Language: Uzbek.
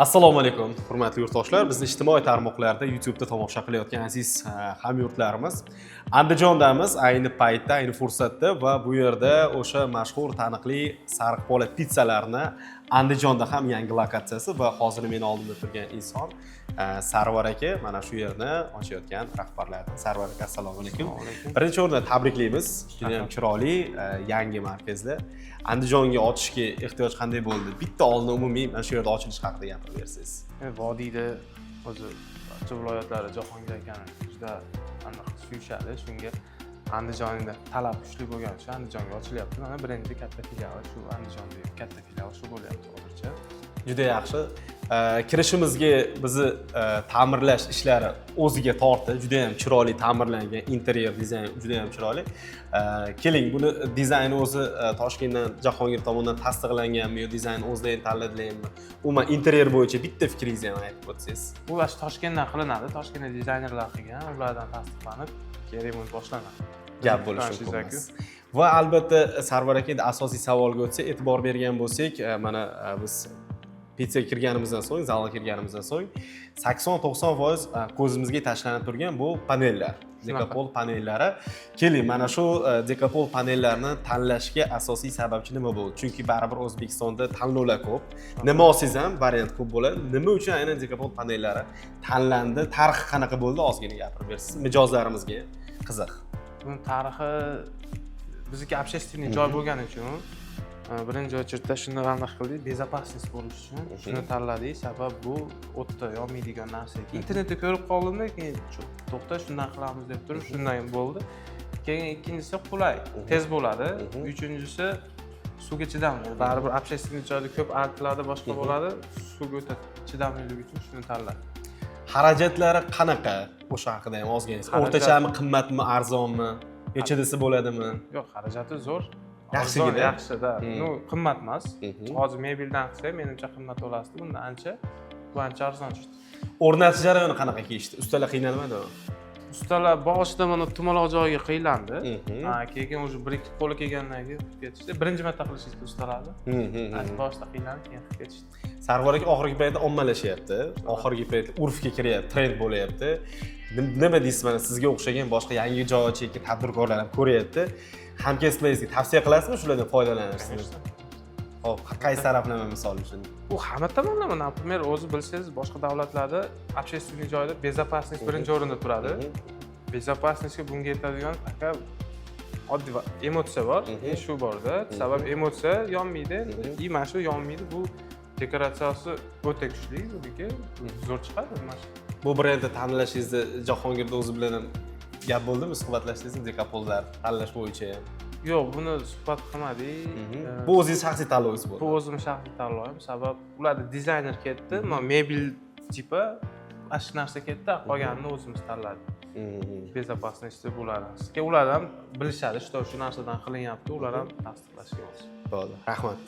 Assalomu alaykum, hurmatli yurtdoshlar. Bizni ijtimoiy tarmoqlarda YouTube'da tomosha qilayotgan aziz hamyurtlarimiz. Andijondamiz ayni paytda, ayni fursatda va bu yerda o'sha mashhur taniqli sariq po'lat pitssalarni Andijonda ham yangi lokatsiyasi va hozir men oldimda turgan inson Sarvar aka mana shu yerni ochayotgan rahbarlardan. Sarvar aka, assalomu alaykum. Birinchi o'rinda tabriklaymiz. Juda ham chiroyli yangi markazda Andijonga ochishga ehtiyoj qanday bo'ldi? Bitta oldin umumiy mana shu yerda ochilish haqida gapirib bersangiz. Vodiyda o'zi barcha viloyatlari Jahongir akani juda aniq suyishadi. Shunga Andijonda talab kuchli bo'lgani uchun Andijonga ochilyapti. Mana birinchi katta filiali shu Andijonda, katta filial shu bo'lyapti hozircha. Juda yaxshi. Kirishimizga bizni ta'mirlash ishlari o'ziga tortdi. Juda ham chiroyli ta'mirlangan, interyer dizayn juda ham chiroyli. Keling, buni dizayni o'zi Toshkentdan Jahongir tomonidan tasdiqlanganmi yo dizayn o'zlaring tanladinglarmi? Umuman interyer bo'yicha bitta fikringizni ham aytib o'tsangiz. Bu Toshkentdan qilinadi. Toshkentda dizaynerlar qilgan, ulardan tasdiqlanib, remont boshlanadi. Gap bo'lishi mumkin. Va albatta Sarvar aka, asosiy savolga o'tsak, e'tibor bergan bo'lsak, mana biz pitsaga kirganimizdan so'ng, zalga kirganimizdan so'ng 80-90% ko'zimizga tashlanib turgan bu panellar. Dekapol panellari. Keling, mana shu dekapol panellarni tanlashga asosiy sababchi nima bo'ldi? Chunki baribir O'zbekistonda tanlovlar ko'p. Nima olsangiz ham variant ko'p bo'ladi. Nima uchun aynan dekapol panellari tanlandi? Tarixi qanaqa bo'ldi? Ozgina gapirib bersiz. Mijozlarimizga qiziq. Buni tarixi bizga общественный joy bo'lgani uchun birinchi o'chirda shuni aniq qildik, безопасность bo'lish uchun shuni tanladik. Sabab bu o'tda yonmaydigan narsa. Internetda ko'rib qoldimda, keyin to'xta shundan qilamiz deb turib, shundan bo'ldi. Keyin ikkinchisi qulay, tez bo'ladi. Uchinchisi suvga chidamli. Baribir общественный joyda ko'p artlarda boshqa bo'ladi. Suvga o'ta chidamliligi uchun shuni tanladik. Xarajatlari qanaqa? O'sha haqida ham ozgina. O'rtachami, qimmatmi, arzonmi? Nechadasi bo'ladimi? Yo'q, xarajati zo'r. Yaxshigina. Yaxshi-da. Qimmat emas. Hozir mebeldan qilsak, menimcha qimmat bo'lasdi. Bundan bu ancha arzon chiqdi. O'rnatish jarayoni qanaqa kechdi? Ustalar qiynalmadimi? Ustalar boshida mana tumaloq joyiga qiylandi. Keyin o'zi bir-ikki qo'li kelgandan keyin qilib ketishdi. Birinchi marta qilishdi ustalarni. Boshida qiylandi, keyin qilib ketishdi. Sarvar aka oxirgi paytda ommalashyapti. Oxirgi paytda urfga kiryapti, trend bo'lyapti. Nima deysiz, mana sizga o'xshagan boshqa yangi joy ochayotgan tadbirkorlar ham ko'ryapti. Hamkasblaringizga tavsiya qilasizmi shulardan foydalanishni? Xo'p, qaysi taraflama misol uchun? Bu hamma tomonlama, например, o'zi bilsangiz, boshqa davlatlarda общественный joyda безопасность birinchi o'rinda turadi. Безопасностьga bunga yetadigan faqat oddiy emotsiya bor, shu borda. Sabab emotsiya yonmaydi, mana shu yonmaydi. Bu dekoratsiyasi o'ta kuchli, buniki zo'r chiqadi mana shu. Bu brendni tanlashingizni Jahongirda o'zi bilan ham gap bo'ldimi? Suhbatlashdingizmi dekapollar tanlash bo'yicha ham? Yo'q, buni suhbat qilmadik. Bu o'zingiz shaxsiy tanlovingiz bo'ldi. Bu o'zim shaxsiy tanlovim. Sabab ularda dizayner ketdi, mebel tipi ashq narsa ketdi, qolganini o'zimiz tanladik. Безопасность bo'ladi. Ular ham bilishadi, shu narsadan qilinyapti, ular ham tasdiqlashgan. Bo'ldi. Rahmat.